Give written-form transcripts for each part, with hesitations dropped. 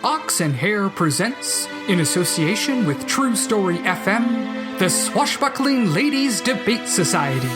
Ox and Hare presents, in association with True Story FM, the Swashbuckling Ladies Debate Society.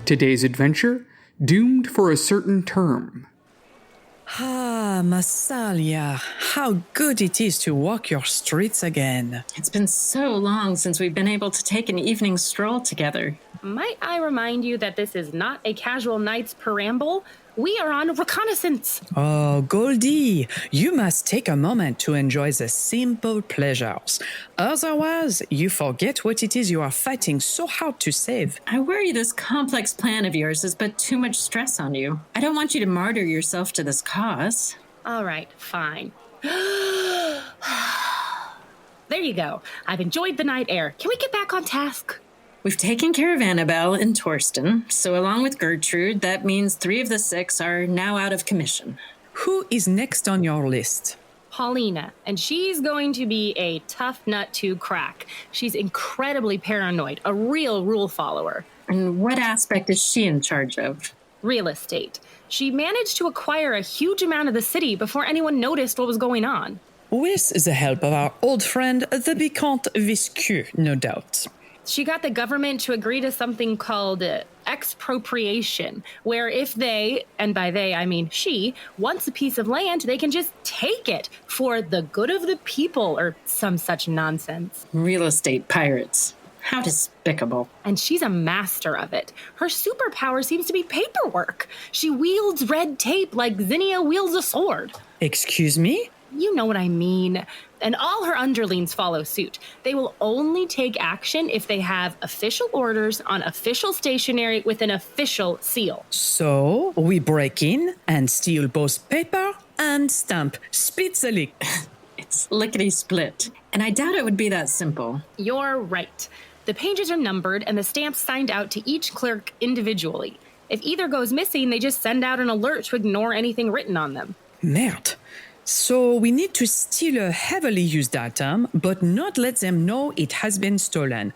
Today's adventure, doomed for a certain term. Ah, Massalia, how good it is to walk your streets again. It's been so long since we've been able to take an evening stroll together. Might I remind you that this is not a casual night's preamble? We are on reconnaissance. Oh, Goldie, you must take a moment to enjoy the simple pleasures. Otherwise, you forget what it is you are fighting so hard to save. I worry this complex plan of yours has put too much stress on you. I don't want you to martyr yourself to this cause. All right, fine. There you go. I've enjoyed the night air. Can we get back on task? We've taken care of Annabelle and Torsten, so along with Gertrude, that means 3 of the 6 are now out of commission. Who is next on your list? Paulina, and she's going to be a tough nut to crack. She's incredibly paranoid, a real rule follower. And what aspect is she in charge of? Real estate. She managed to acquire a huge amount of the city before anyone noticed what was going on. With the help of our old friend, the Vicomte Viscu, no doubt. She got the government to agree to something called expropriation, where if they, and by they I mean she, wants a piece of land, they can just take it for the good of the people or some such nonsense. Real estate pirates. How despicable. And she's a master of it. Her superpower seems to be paperwork. She wields red tape like Zinnia wields a sword. Excuse me? You know what I mean. And all her underlings follow suit. They will only take action if they have official orders on official stationery with an official seal. So, we break in and steal both paper and stamp. Spitzelig. It's lickety-split. And I doubt it would be that simple. You're right. The pages are numbered and the stamps signed out to each clerk individually. If either goes missing, they just send out an alert to ignore anything written on them. Merde. So we need to steal a heavily used item, but not let them know it has been stolen.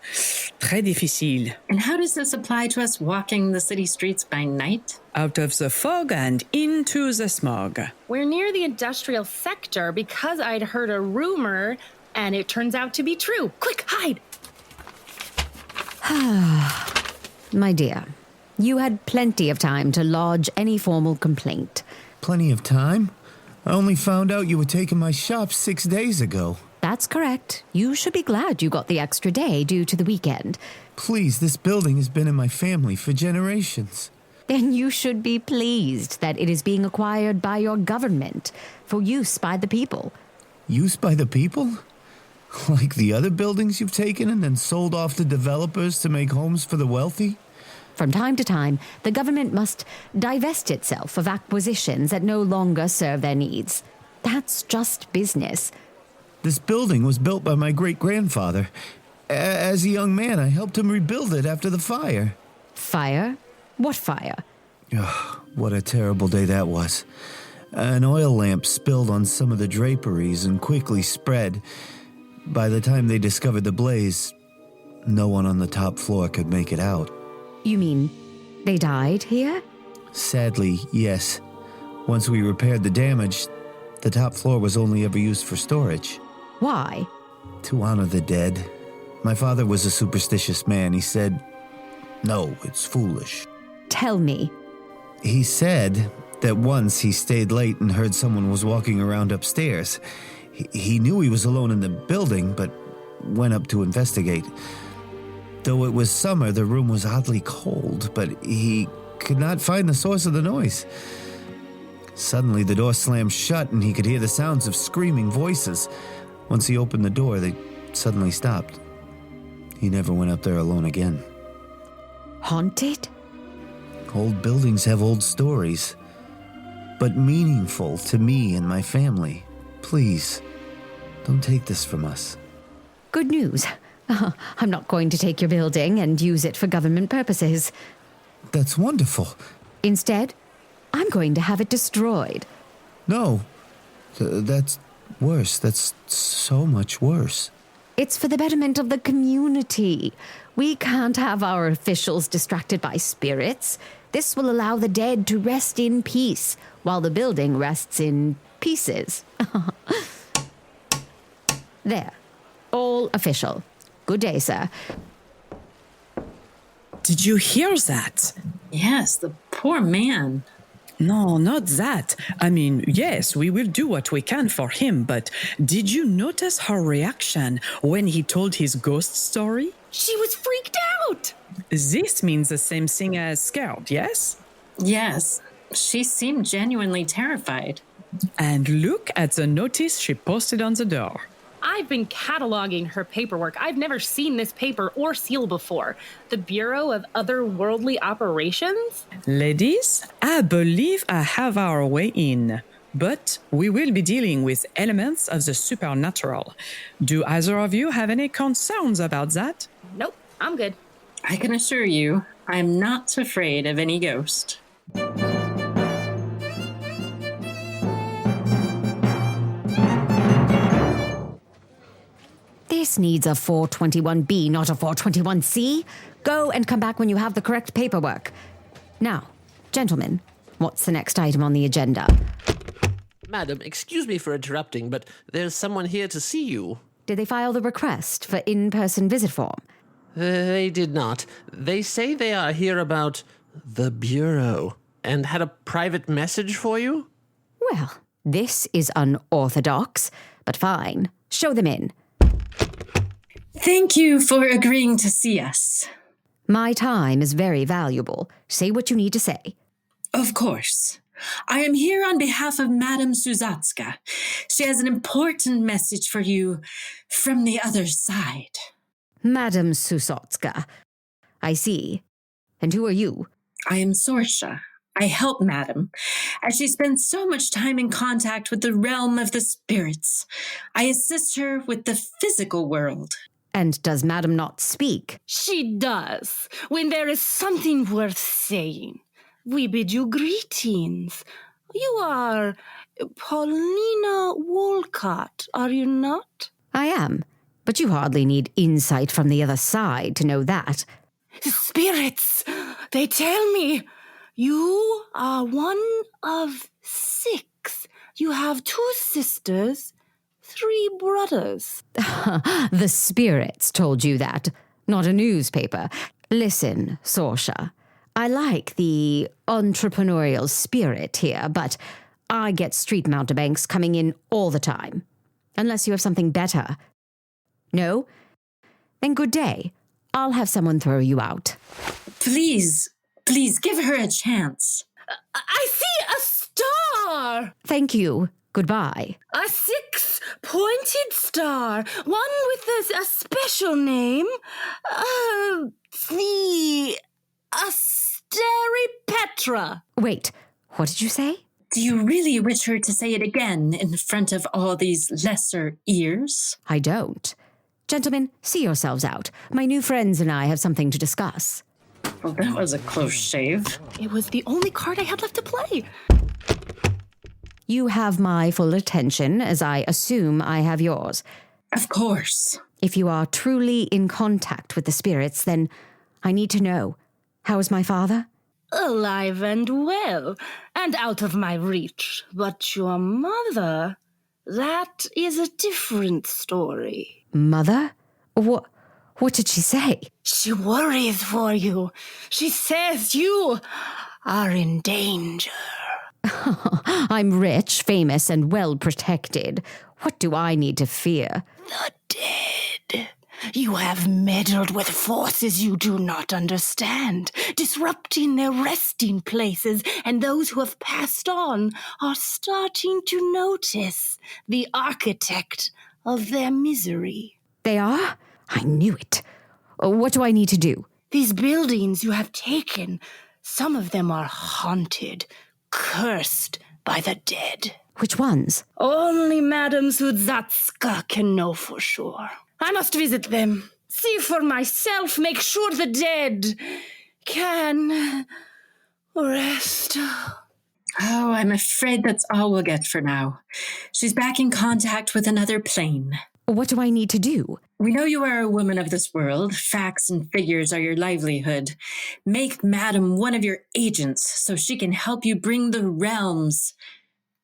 Très difficile. And how does this apply to us walking the city streets by night? Out of the fog and into the smog. We're near the industrial sector because I'd heard a rumor, and it turns out to be true. Quick, hide! My dear, you had plenty of time to lodge any formal complaint. Plenty of time? I only found out you were taking my shop 6 days ago. That's correct. You should be glad you got the extra day due to the weekend. Please, this building has been in my family for generations. Then you should be pleased that it is being acquired by your government for use by the people. Use by the people? Like the other buildings you've taken and then sold off to developers to make homes for the wealthy? From time to time, the government must divest itself of acquisitions that no longer serve their needs. That's just business. This building was built by my great-grandfather. As a young man, I helped him rebuild it after the fire. Fire? What fire? Oh, what a terrible day that was. An oil lamp spilled on some of the draperies and quickly spread. By the time they discovered the blaze, no one on the top floor could make it out. You mean they died here? Sadly, yes. Once we repaired the damage, the top floor was only ever used for storage. Why? To honor the dead. My father was a superstitious man. He said, "No, it's foolish." Tell me. He said that once he stayed late and heard someone was walking around upstairs. He knew he was alone in the building, but went up to investigate. Though it was summer, the room was oddly cold, but he could not find the source of the noise. Suddenly, the door slammed shut, and he could hear the sounds of screaming voices. Once he opened the door, they suddenly stopped. He never went up there alone again. Haunted? Old buildings have old stories, but meaningful to me and my family. Please, don't take this from us. Good news. I'm not going to take your building and use it for government purposes. That's wonderful. Instead, I'm going to have it destroyed. No, that's worse. That's so much worse. It's for the betterment of the community. We can't have our officials distracted by spirits. This will allow the dead to rest in peace, while the building rests in pieces. There. All official. Good day, sir. Did you hear that? Yes, the poor man. No, not that. I mean, yes, we will do what we can for him, but did you notice her reaction when he told his ghost story? She was freaked out. This means the same thing as scared, yes? Yes, she seemed genuinely terrified. And look at the notice she posted on the door. I've been cataloging her paperwork. I've never seen this paper or seal before. The Bureau of Otherworldly Operations? Ladies, I believe I have our way in, but we will be dealing with elements of the supernatural. Do either of you have any concerns about that? Nope, I'm good. I can assure you, I'm not afraid of any ghost. This needs a 421B, not a 421C. Go and come back when you have the correct paperwork. Now, gentlemen, what's the next item on the agenda? Madam, excuse me for interrupting, but there's someone here to see you. Did they file the request for in-person visit form? They did not. They say they are here about the Bureau and had a private message for you? Well, this is unorthodox, but fine. Show them in. Thank you for agreeing to see us. My time is very valuable. Say what you need to say. Of course. I am here on behalf of Madame Suzatska. She has an important message for you from the other side. Madame Susotska. I see. And who are you? I am Sorsha. I help Madame, as she spends so much time in contact with the realm of the spirits. I assist her with the physical world. And does Madame not speak? She does, when there is something worth saying. We bid you greetings. You are Paulina Wolcott, are you not? I am, but you hardly need insight from the other side to know that. Spirits, they tell me. You are one of 6. You have 2 sisters, 3 brothers. The spirits told you that, not a newspaper. Listen, Sorsha, I like the entrepreneurial spirit here, but I get street mountebanks coming in all the time. Unless you have something better. No? Then good day. I'll have someone throw you out. Please give her a chance. I see a star! Thank you. Goodbye. A 6-pointed star. One with a special name. The Asteripetra. Wait, what did you say? Do you really wish her to say it again in front of all these lesser ears? I don't. Gentlemen, see yourselves out. My new friends and I have something to discuss. Well, that was a close shave. It was the only card I had left to play. You have my full attention, as I assume I have yours. Of course. If you are truly in contact with the spirits, then I need to know. How is my father? Alive and well, and out of my reach. But your mother, that is a different story. Mother? What did she say? She worries for you. She says you are in danger. I'm rich, famous, and well protected. What do I need to fear? The dead. You have meddled with forces you do not understand, disrupting their resting places, and those who have passed on are starting to notice the architect of their misery. They are? I knew it. What do I need to do? These buildings you have taken, some of them are haunted, cursed by the dead. Which ones? Only Madame Sudzatska can know for sure. I must visit them. see for myself, make sure the dead can rest. Oh, I'm afraid that's all we'll get for now. She's back in contact with another plane. What do I need to do? We know you are a woman of this world. Facts and figures are your livelihood. Make Madam one of your agents so she can help you bring the realms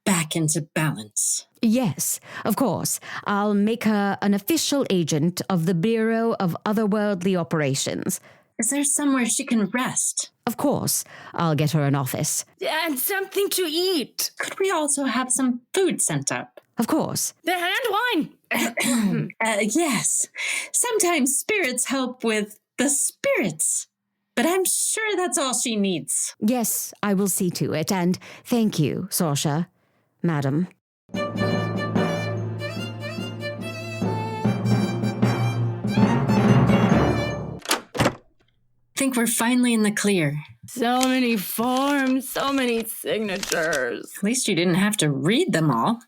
back into balance. Yes, of course. I'll make her an official agent of the Bureau of Otherworldly Operations. Is there somewhere she can rest? Of course. I'll get her an office. And something to eat. Could we also have some food sent up? Of course. And wine. Yes. Sometimes spirits help with the spirits. But I'm sure that's all she needs. Yes, I will see to it, and thank you, Saoirse, madam. Think we're finally in the clear. So many forms, so many signatures. At least you didn't have to read them all.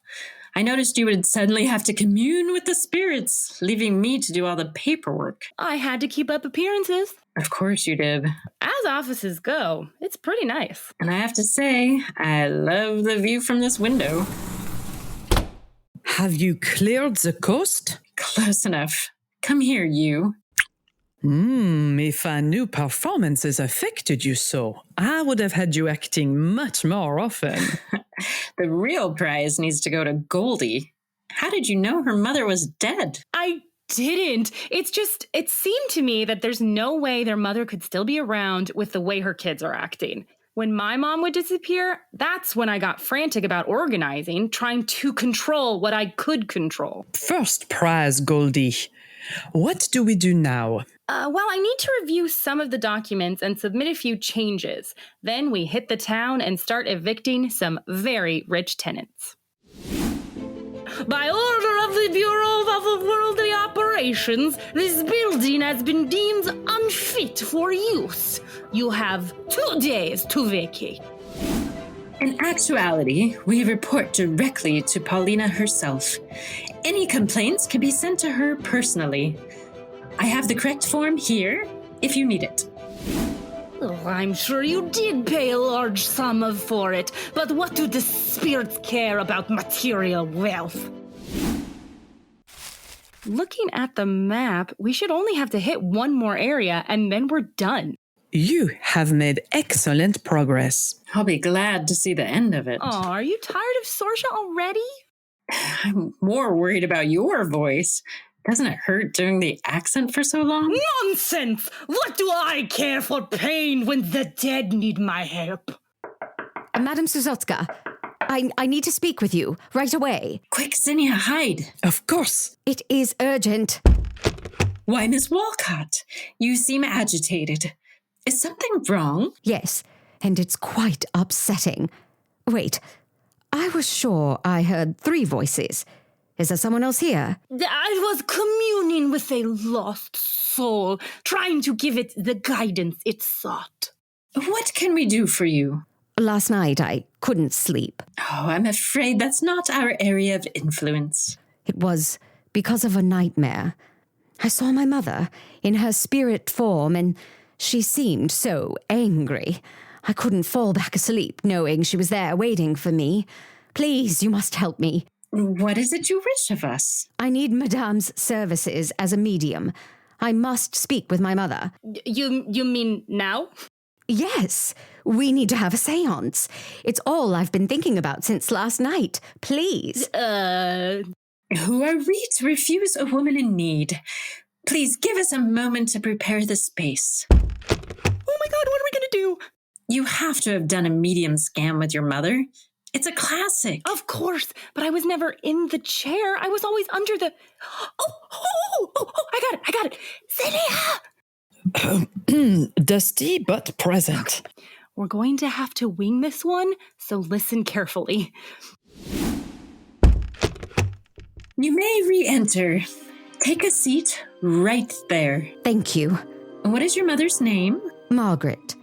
I noticed you would suddenly have to commune with the spirits, leaving me to do all the paperwork. I had to keep up appearances. Of course you did. As offices go, it's pretty nice. And I have to say, I love the view from this window. Have you cleared the coast? Close enough. Come here, you. If I knew performances affected you so, I would have had you acting much more often. The real prize needs to go to Goldie. How did you know her mother was dead? I didn't. It seemed to me that there's no way their mother could still be around with the way her kids are acting. When my mom would disappear, that's when I got frantic about organizing, trying to control what I could control. First prize, Goldie. What do we do now? Well, I need to review some of the documents and submit a few changes. Then we hit the town and start evicting some very rich tenants. By order of the Bureau of Otherworldly Operations, this building has been deemed unfit for use. You have 2 days to vacate. In actuality, we report directly to Paulina herself. Any complaints can be sent to her personally. I have the correct form here, if you need it. Oh, I'm sure you did pay a large sum for it, but what do the spirits care about material wealth? Looking at the map, we should only have to hit one more area, and then we're done. You have made excellent progress. I'll be glad to see the end of it. Oh, are you tired of Saoirse already? I'm more worried about your voice. Doesn't it hurt doing the accent for so long? Nonsense! What do I care for pain when the dead need my help? Madam Suzotska, I need to speak with you right away. Quick, Zinnia, hide. Of course. It is urgent. Why, Miss Walcott? You seem agitated. Is something wrong? Yes, and it's quite upsetting. Wait, I was sure I heard 3 voices. Is there someone else here? I was communing with a lost soul, trying to give it the guidance it sought. What can we do for you? Last night I couldn't sleep. Oh, I'm afraid that's not our area of influence. It was because of a nightmare. I saw my mother in her spirit form, and she seemed so angry. I couldn't fall back asleep knowing she was there waiting for me. Please, you must help me. What is it you wish of us? I need Madame's services as a medium. I must speak with my mother. You mean now? Yes, we need to have a seance. It's all I've been thinking about since last night. Please. Who are we to refuse a woman in need? Please give us a moment to prepare the space. Oh my God, what are we gonna do? You have to have done a medium scam with your mother. It's a classic. Of course, but I was never in the chair. I was always under the... Oh, I got it. Zinnia! Dusty but present. We're going to have to wing this one, so listen carefully. You may re-enter. Take a seat right there. Thank you. What is your mother's name? Margaret.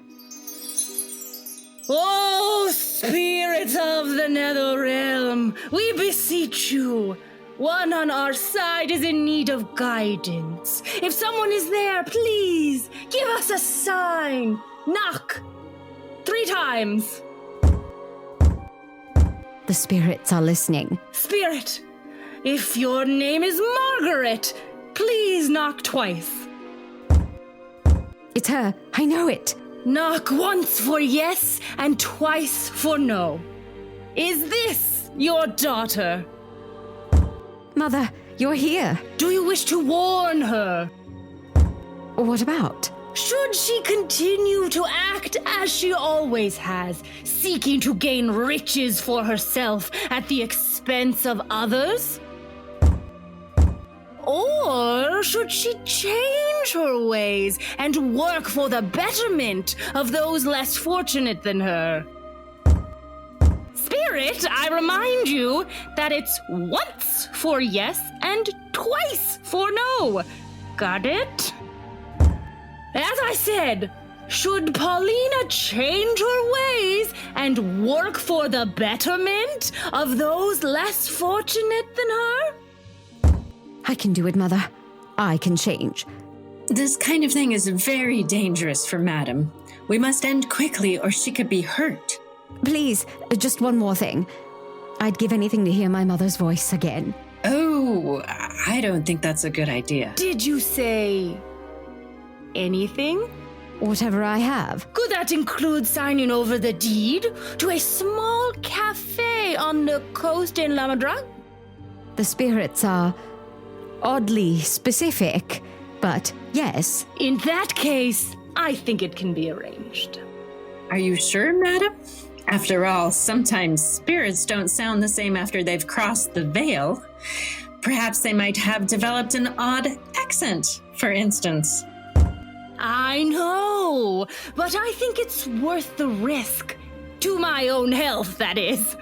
Oh, spirits of the nether realm, we beseech you, One on our side is in need of guidance. If someone is there, please give us a sign. Knock 3 times. The spirits are listening. Spirit, if your name is Margaret, please knock twice. It's her. I know it. Knock once for yes and twice for no. Is this your daughter? Mother, you're here. Do you wish to warn her? What about? Should she continue to act as she always has, seeking to gain riches for herself at the expense of others? Or should she change her ways and work for the betterment of those less fortunate than her? Spirit, I remind you that it's once for yes and twice for no. Got it? As I said, should Paulina change her ways and work for the betterment of those less fortunate than her? I can do it, Mother. I can change. This kind of thing is very dangerous for Madam. We must end quickly or she could be hurt. Please, just one more thing. I'd give anything to hear my mother's voice again. Oh, I don't think that's a good idea. Did you say anything? Whatever I have. Could that include signing over the deed to a small cafe on the coast in Lamadra? The spirits are oddly specific, but yes. In that case, I think it can be arranged. Are you sure, Madam? After all, sometimes spirits don't sound the same after they've crossed the veil. Perhaps they might have developed an odd accent, for instance. I know, but I think it's worth the risk. To my own health, that is.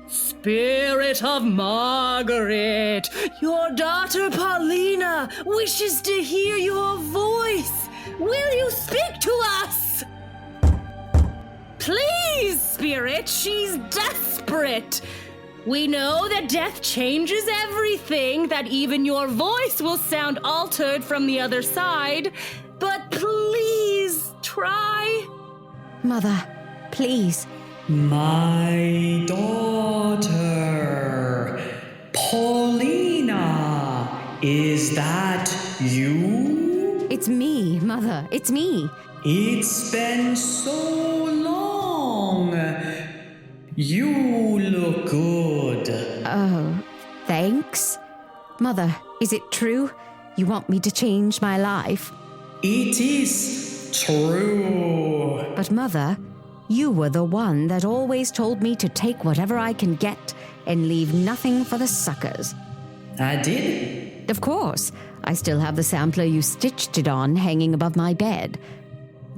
Spirit of Margaret, your daughter Paulina wishes to hear your voice. Will you speak to us? Please, Spirit, she's desperate. We know that death changes everything, that even your voice will sound altered from the other side. But please, try. Mother, please. My daughter, Paulina, is that you? It's me, Mother. It's me. It's been so long. You look good. Oh, thanks. Mother, is it true? You want me to change my life? It is true. But Mother, you were the one that always told me to take whatever I can get and leave nothing for the suckers. I did? Of course. I still have the sampler you stitched it on hanging above my bed.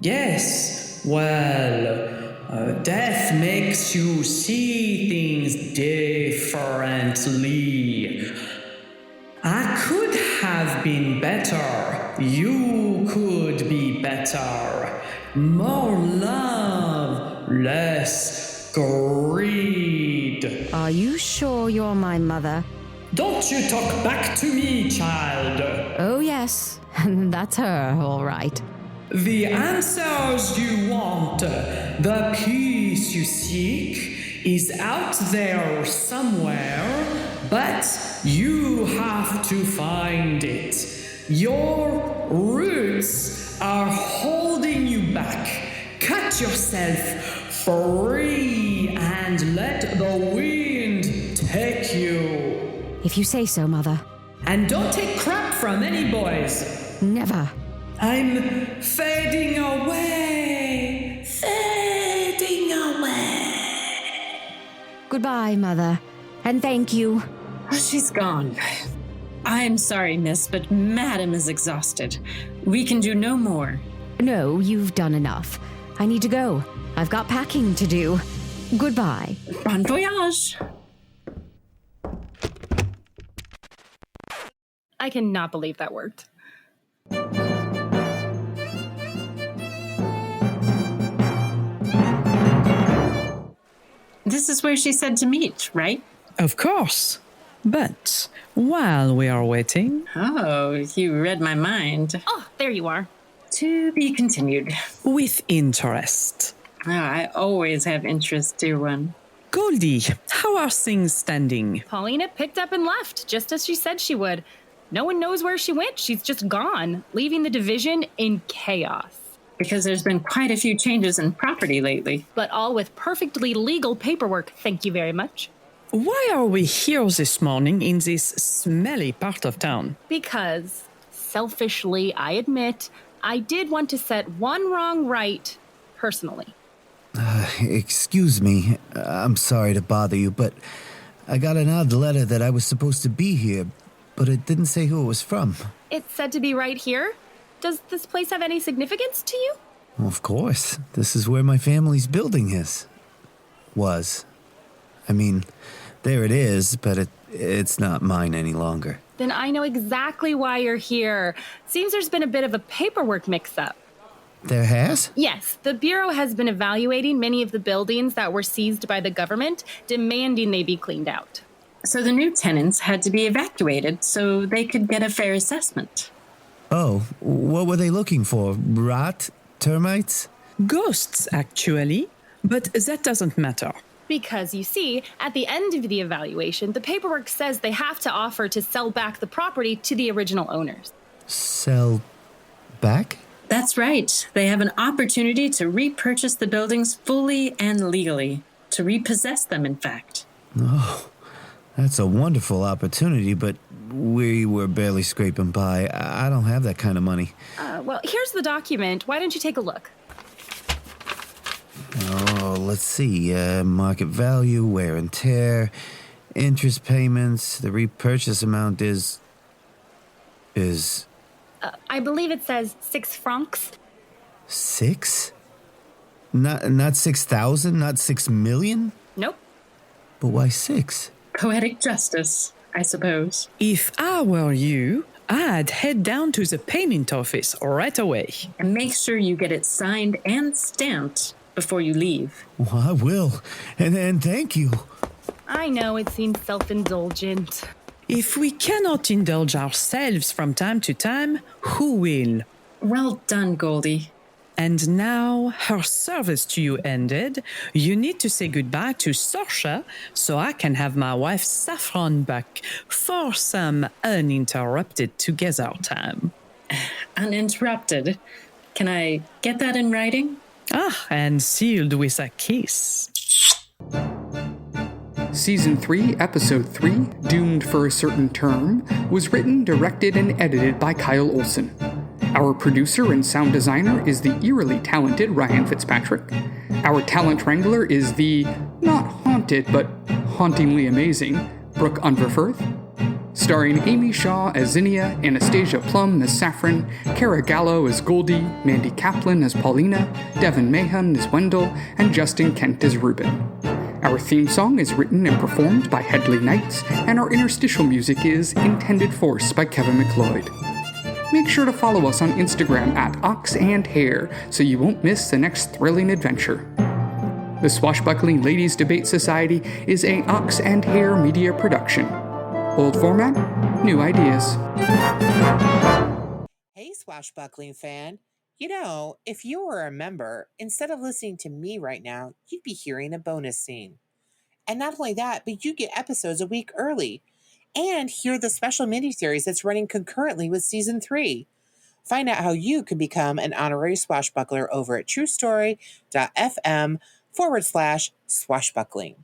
Yes. Well, death makes you see things differently. I could have been better. You could be better. More love, less greed. Are you sure you're my mother? Don't you talk back to me, child. Oh, yes. That's her, all right. The answers you want, the peace you seek, is out there somewhere, but you have to find it. Your roots are holding you back. Cut yourself free and let the wind take you. If you say so, Mother. And don't take crap from any boys. Never. I'm fading away. Fading away. Goodbye, Mother. And thank you. Oh, she's gone. I'm sorry, miss, but Madam is exhausted. We can do no more. No, you've done enough. I need to go. I've got packing to do. Goodbye. Bon voyage. I cannot believe that worked. This is where she said to meet, right? Of course. But while we are waiting, Oh, you read my mind. Oh, there you are. To be continued. with interest. I always have interest, dear one. Goldie, how are things standing? Paulina picked up and left, just as she said she would. No one knows where she went. She's just gone, leaving the division in chaos. Because there's been quite a few changes in property lately. But all with perfectly legal paperwork, thank you very much. Why are we here this morning in this smelly part of town? Because, selfishly, I admit, I did want to set one wrong right, personally. Excuse me, I'm sorry to bother you, but I got an odd letter that I was supposed to be here, but it didn't say who it was from. It's said to be right here. Does this place have any significance to you? Well, of course. This is where my family's building is. Was. I mean, there it is, but it's not mine any longer. Then I know exactly why you're here. Seems there's been a bit of a paperwork mix-up. There has? Yes, the Bureau has been evaluating many of the buildings that were seized by the government, demanding they be cleaned out. So the new tenants had to be evacuated so they could get a fair assessment. Oh, what were they looking for? Rot? Termites? Ghosts, actually, but that doesn't matter. Because, you see, at the end of the evaluation, the paperwork says they have to offer to sell back the property to the original owners. Sell back? That's right. They have an opportunity to repurchase the buildings fully and legally. To repossess them, in fact. Oh, that's a wonderful opportunity, but we were barely scraping by. I don't have that kind of money. Well, here's the document. Why don't you take a look? Oh, let's see. Market value, wear and tear, interest payments. The repurchase amount is... I believe it says 6 francs. 6? Not 6,000? Not 6 million? Nope. But why 6? Poetic justice, I suppose. If I were you, I'd head down to the payment office right away. And make sure you get it signed and stamped before you leave. Well, I will. And thank you. I know it seems self-indulgent. If we cannot indulge ourselves from time to time, who will? Well done, Goldie. And now, her service to you ended, you need to say goodbye to Saoirse so I can have my wife Saffron back for some uninterrupted together time. Uninterrupted. Can I get that in writing? And sealed with a kiss. Season 3, Episode 3, Doomed for a Certain Term, was written, directed, and edited by Kyle Olson. Our producer and sound designer is the eerily talented Ryan FitzPatrick. Our talent wrangler is the, not haunted, but hauntingly amazing, Brooke Underveith. Starring Amy Shaw as Zinnia, Anastasia Plumb as Saffron, Gallo as Goldie, Mandy Kaplan as Paulina, Devon Mahon as Wendell, and Justin Kent as Ruben. Our theme song is written and performed by Hedley Knights, and our interstitial music is Intended Force by Kevin Macleod. Make sure to follow us on Instagram at Ox and Hare so you won't miss the next thrilling adventure. The Swashbuckling Ladies Debate Society is a Ox and Hare Media production. Old format, new ideas. Hey, Swashbuckling fan. You know, if you were a member, instead of listening to me right now, you'd be hearing a bonus scene. And not only that, but you get episodes a week early and hear the special miniseries that's running concurrently with Season 3. Find out how you can become an honorary swashbuckler over at truestory.fm/swashbuckling.